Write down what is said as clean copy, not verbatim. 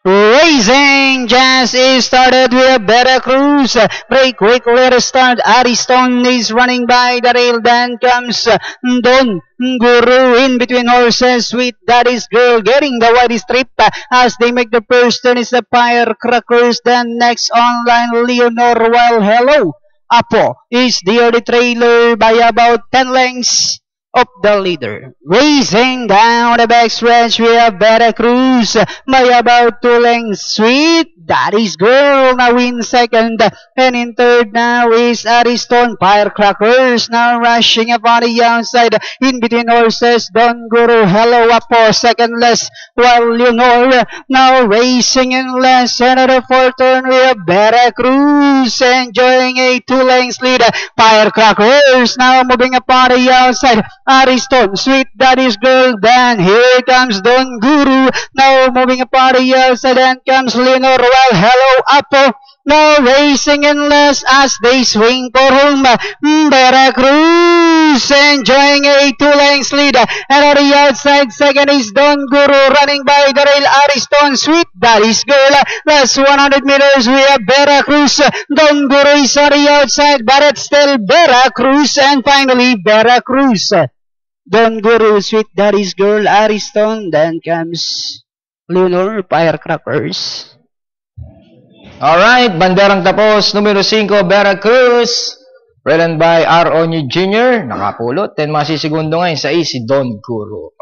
Racing just is started with Veracruz. Break quick, let us start. Ariston is running by the rail. Then comes Don Guru in between horses with Daddy's Girl getting the white strip as they make the first turn. Is the Firecrackers. Then next online Leonor, while Hello Apo is the early trailer by about 10 lengths of the leader. Racing down the backstretch, we have Veracruz by about 2 lengths. Sweet Daddy's Girl now in second, and in third now is Ariston. Firecrackers now rushing upon the outside. In between horses, Don Guru, Hello Apo, second less, while Leonor now racing in less. Another fourth turn, we have Veracruz enjoying a 2 lengths lead. Firecrackers now moving upon the outside. Ariston, Sweet Daddy's Girl, then here comes Don Guru, now moving upon the outside, then comes Leonor, while Hello Apo, now racing in less as they swing for home. Veracruz enjoying a 2 lengths lead, and on the outside, second is Don Guru running by the rail. Ariston, Sweet Daddy's Girl, last 100 meters, we have Veracruz. Don Guru is on the outside, but it's still Veracruz, and finally Veracruz. Don Guru, Sweet Daddy's Girl, Ariston, then comes Leonor, Firecrackers. Alright, banderang tapos, numero 5, Veracruz, ridden by R. Onyu Jr., nakapulot, 10 masisigundo ngayon sa si Don Guru.